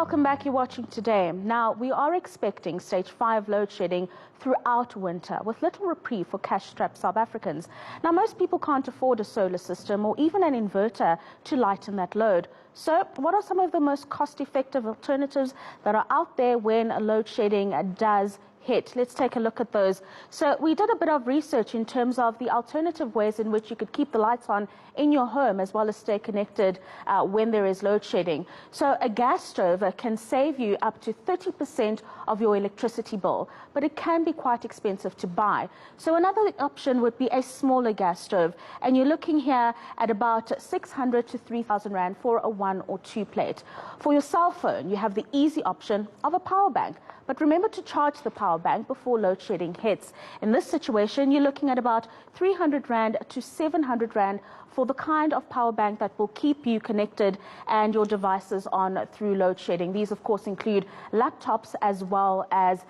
Welcome back. You're watching Today. Now, we are expecting stage 5 load shedding throughout winter with little reprieve for cash-strapped South Africans. Now, most people can't afford a solar system or even an inverter to lighten that load. So what are some of the most cost-effective alternatives that are out there when a load shedding does hit? Let's take a look at those. So we did a bit of research in terms of the alternative ways in which you could keep the lights on in your home as well as stay connected when there is load shedding. So a gas stove can save you up to 30% of your electricity bill, but it can be quite expensive to buy. So another option would be a smaller gas stove, and you're looking here at about 600 to 3,000 Rand for a 1 or 2 plate. For your cell phone, you have the easy option of a power bank. But remember to charge the power bank before load shedding hits. In this situation, you're looking at about 300 Rand to 700 Rand for the kind of power bank that will keep you connected and your devices on through load shedding. These, of course, include laptops as well as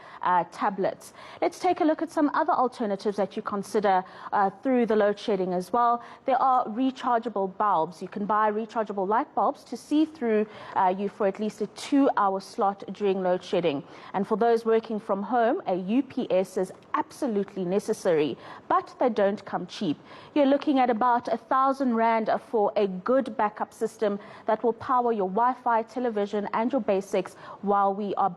tablets. Let's take a look at some other alternatives that you consider through the load shedding as well. There are rechargeable bulbs. You can buy rechargeable light bulbs to see through you for at least a 2-hour slot during load shedding. And for those working from home, a UPS is absolutely necessary, but they don't come cheap. You're looking at about 1,000 Rand for a good backup system that will power your Wi-Fi, television, and your basics while we are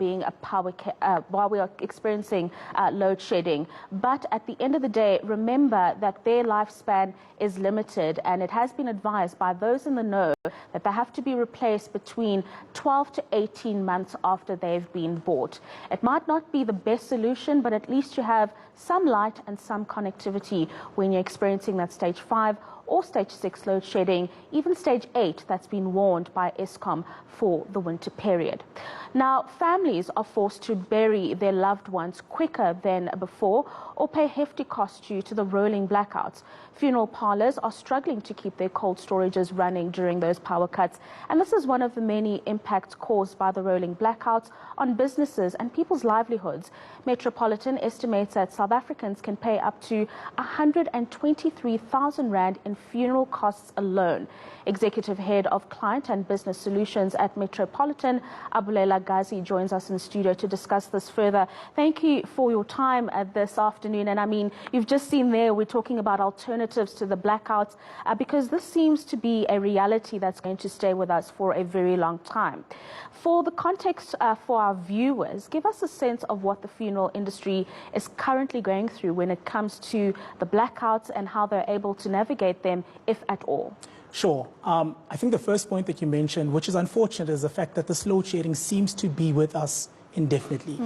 experiencing load shedding. But at the end of the day, remember that their lifespan is limited, and it has been advised by those in the know that they have to be replaced between 12 to 18 months after they've been bought. It might not be the best solution, but at least you have some light and some connectivity when you're experiencing that stage 5 or stage 6 load shedding, even stage 8 that's been warned by Eskom for the winter period. Now, families are forced to bury their loved ones quicker than before or pay hefty costs due to the rolling blackouts. Funeral parlors are struggling to keep their cold storages running during those power cuts, and this is one of the many impacts caused by the rolling blackouts on businesses and people's livelihoods. Metropolitan estimates that South Africans can pay up to 123,000 Rand in funeral costs alone. Executive Head of Client and Business Solutions at Metropolitan, Abulela Gazi, joins us in the studio to discuss this further. Thank you for your time this afternoon. And I mean, you've just seen there, we're talking about alternatives to the blackouts because this seems to be a reality that's going to stay with us for a very long time. For the context for our viewers, give us a sense of what the funeral industry is currently going through when it comes to the blackouts and how they're able to navigate them, if at all. Sure. I think the first point that you mentioned, which is unfortunate, is the fact that this load shedding seems to be with us indefinitely.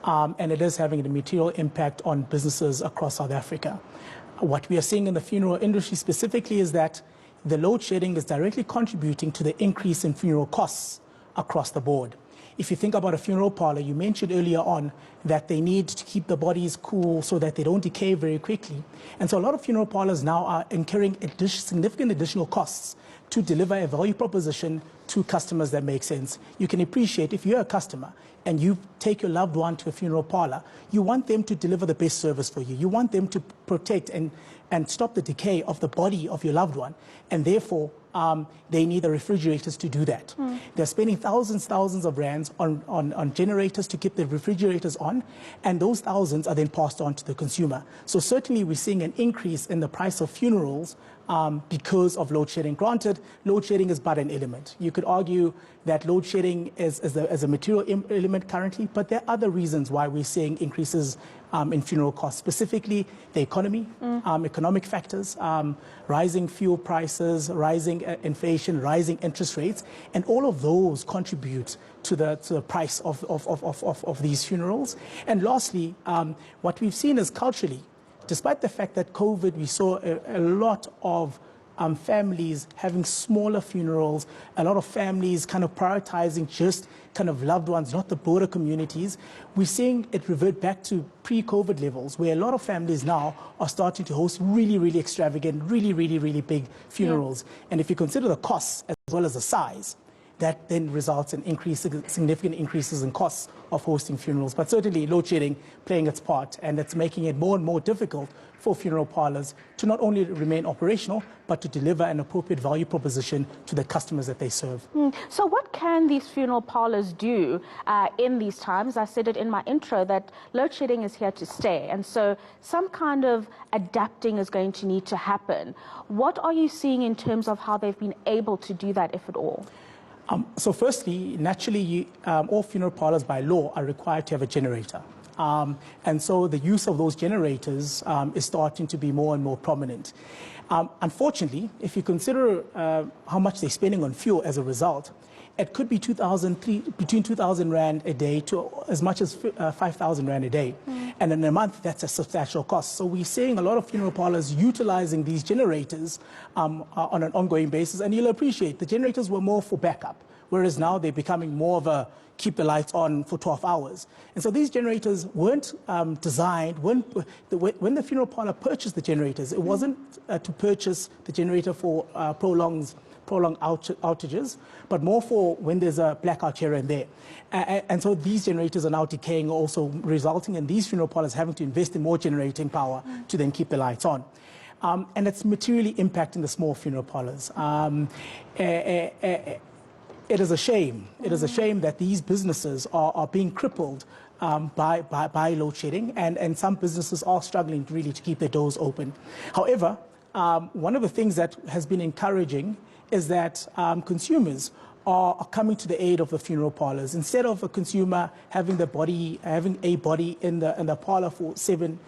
And it is having a material impact on businesses across South Africa. What we are seeing in the funeral industry specifically is that the load shedding is directly contributing to the increase in funeral costs across the board. If you think about a funeral parlor, you mentioned earlier on that they need to keep the bodies cool so that they don't decay very quickly. And so a lot of funeral parlors now are incurring significant additional costs to deliver a value proposition to customers that make sense. You can appreciate if you're a customer and you take your loved one to a funeral parlor, you want them to deliver the best service for you. You want them to protect and stop the decay of the body of your loved one. And therefore, they need the refrigerators to do that. They're spending thousands of rands on generators to keep the refrigerators on, and those thousands are then passed on to the consumer. So certainly we're seeing an increase in the price of funerals because of load shedding. Granted, load shedding is but an element. You could argue that load shedding is a material element currently, but there are other reasons why we're seeing increases in funeral costs, specifically the economy, economic factors, rising fuel prices, rising inflation, rising interest rates, and all of those contribute to the price of these funerals. And lastly, what we've seen is culturally, despite the fact that COVID, we saw a lot of families having smaller funerals, a lot of families kind of prioritizing just kind of loved ones, not the broader communities. We're seeing it revert back to pre-COVID levels, where a lot of families now are starting to host really extravagant, really big funerals. And if you consider the costs as well as the size, that then results in significant increases in costs of hosting funerals. But certainly load shedding playing its part, and it's making it more and more difficult for funeral parlors to not only remain operational, but to deliver an appropriate value proposition to the customers that they serve. So what can these funeral parlors do in these times? I said it in my intro that load shedding is here to stay, and so some kind of adapting is going to need to happen. What are you seeing in terms of how they've been able to do that, if at all? So firstly, naturally, all funeral parlors by law are required to have a generator. And so the use of those generators is starting to be more and more prominent. Unfortunately, if you consider how much they're spending on fuel as a result, it could be between 2,000 Rand a day to as much as 5,000 Rand a day. And in a month, that's a substantial cost. So we're seeing a lot of funeral parlors utilizing these generators on an ongoing basis. And you'll appreciate the generators were more for backup, whereas now they're becoming more of a keep the lights on for 12 hours. And so these generators weren't designed, when the funeral parlor purchased the generators, it wasn't to purchase the generator for prolonged outages, but more for when there's a blackout here and there. And so these generators are now decaying, also resulting in these funeral parlors having to invest in more generating power to then keep the lights on. And it's materially impacting the small funeral parlors. It is a shame. It is a shame that these businesses are being crippled by load shedding, and some businesses are struggling really to keep their doors open. However, one of the things that has been encouraging is that consumers are coming to the aid of the funeral parlors. Instead of a consumer having a body in the parlor for seven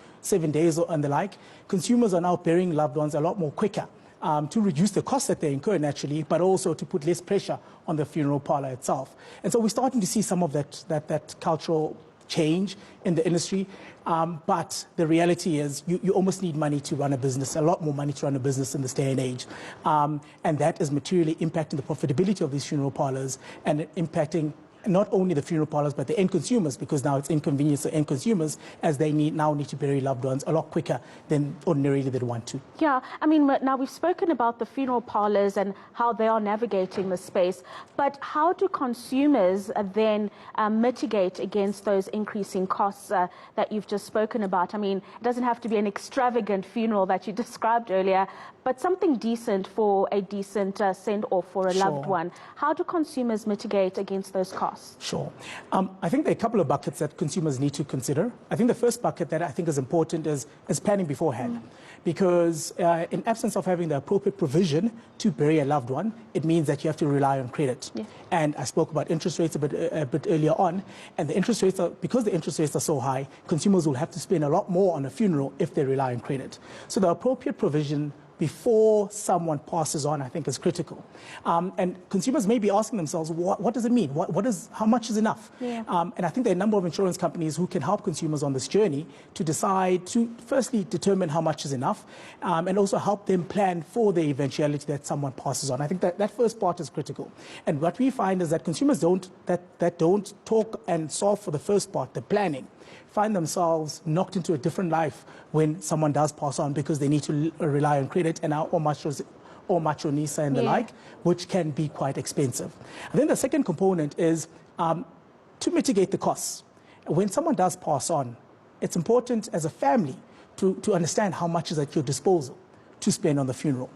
days and the like, consumers are now burying loved ones a lot more quicker. To reduce the costs that they incur naturally, but also to put less pressure on the funeral parlor itself. And so we're starting to see some of that cultural change in the industry. But the reality is you almost need money to run a business, a lot more money to run a business in this day and age. And that is materially impacting the profitability of these funeral parlors and impacting not only the funeral parlors, but the end consumers, because now it's inconvenience to end consumers as they now need to bury loved ones a lot quicker than ordinarily they'd want to. Yeah, I mean, now we've spoken about the funeral parlors and how they are navigating the space, but how do consumers then mitigate against those increasing costs that you've just spoken about? I mean, it doesn't have to be an extravagant funeral that you described earlier, but something decent for a decent send-off for a loved one. How do consumers mitigate against those costs? Sure. I think there are a couple of buckets that consumers need to consider. I think the first bucket that I think is important is planning beforehand. Because in absence of having the appropriate provision to bury a loved one, it means that you have to rely on credit. Yeah. And I spoke about interest rates a bit earlier on, and the interest rates because the interest rates are so high, consumers will have to spend a lot more on a funeral if they rely on credit. So the appropriate provision before someone passes on, I think, is critical. And consumers may be asking themselves, what does it mean? How much is enough? Yeah. And I think there are a number of insurance companies who can help consumers on this journey to decide to firstly determine how much is enough, and also help them plan for the eventuality that someone passes on. I think that first part is critical. And what we find is that consumers don't talk and solve for the first part, the planning, find themselves knocked into a different life when someone does pass on, because they need to rely on credit and or matronisa and the like, which can be quite expensive. I think the second component is to mitigate the costs. When someone does pass on, it's important as a family to understand how much is at your disposal to spend on the funeral.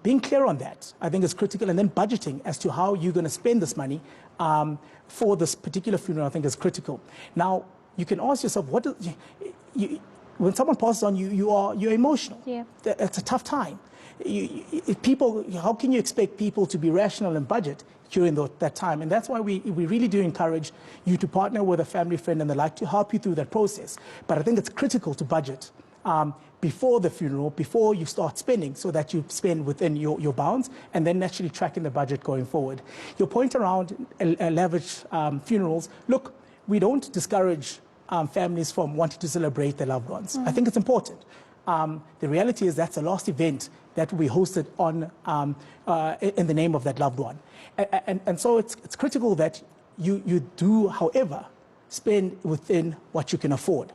Being clear on that, I think, is critical, and then budgeting as to how you're going to spend this money for this particular funeral, I think, is critical. Now, you can ask yourself, when someone passes on, you're emotional. Yeah. It's a tough time. How can you expect people to be rational and budget during that time? And that's why we really do encourage you to partner with a family friend and the like to help you through that process. But I think it's critical to budget before the funeral, before you start spending, so that you spend within your bounds, and then naturally tracking the budget going forward. Your point around lavish funerals, look, we don't discourage families from wanting to celebrate their loved ones. I think it's important. The reality is that's the last event that we hosted on in the name of that loved one. And so it's critical that you do, however, spend within what you can afford.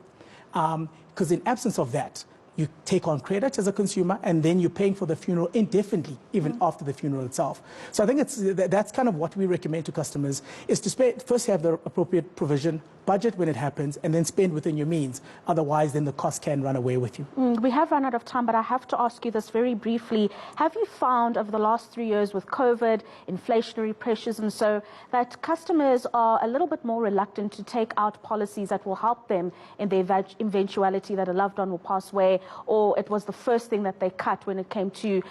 Because in absence of that, you take on credit as a consumer, and then you're paying for the funeral indefinitely, even after the funeral itself. So I think that's kind of what we recommend to customers, is to first have the appropriate provision, budget when it happens, and then spend within your means. Otherwise, then the cost can run away with you. We have run out of time, but I have to ask you this very briefly. Have you found over the last 3 years with COVID, inflationary pressures and so, that customers are a little bit more reluctant to take out policies that will help them in the eventuality that a loved one will pass away, or it was the first thing that they cut when it came to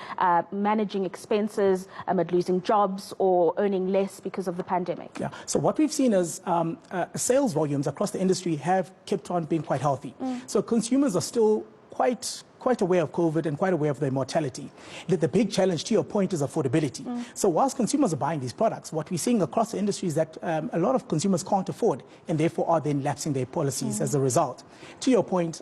managing expenses amid losing jobs or earning less because of the pandemic? Yeah. So what we've seen is sales volumes across the industry have kept on being quite healthy. So consumers are still quite aware of COVID and quite aware of their mortality. The big challenge, to your point, is affordability. So whilst consumers are buying these products, what we're seeing across the industry is that a lot of consumers can't afford, and therefore are then lapsing their policies as a result. To your point,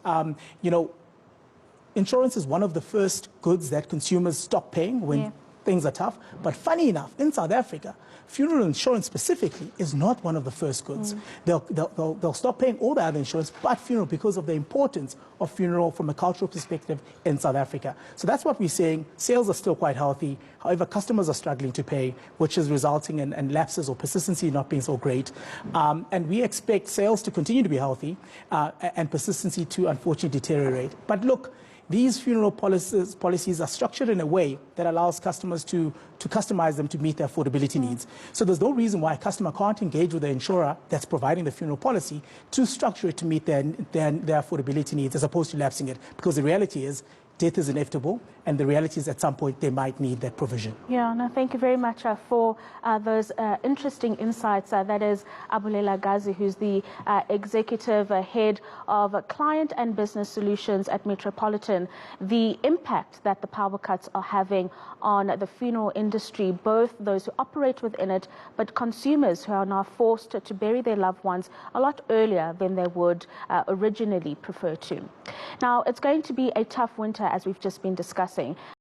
insurance is one of the first goods that consumers stop paying when things are tough. But funny enough, in South Africa, funeral insurance specifically is not one of the first goods. They'll stop paying all the other insurance, but funeral, because of the importance of funeral from a cultural perspective in South Africa. So that's what we're saying. Sales are still quite healthy. However, customers are struggling to pay, which is resulting in lapses or persistency not being so great. And we expect sales to continue to be healthy and persistency to unfortunately deteriorate. But look, these funeral policies are structured in a way that allows customers to customize them to meet their affordability needs. So there's no reason why a customer can't engage with the insurer that's providing the funeral policy to structure it to meet their affordability needs, as opposed to lapsing it. Because the reality is, death is inevitable, and the reality is at some point they might need that provision. Yeah, no, thank you very much for those interesting insights. That is Abulela Gazi, who's the executive head of client and business solutions at Metropolitan. The impact that the power cuts are having on the funeral industry, both those who operate within it, but consumers who are now forced to bury their loved ones a lot earlier than they would originally prefer to. Now, it's going to be a tough winter, as we've just been discussing.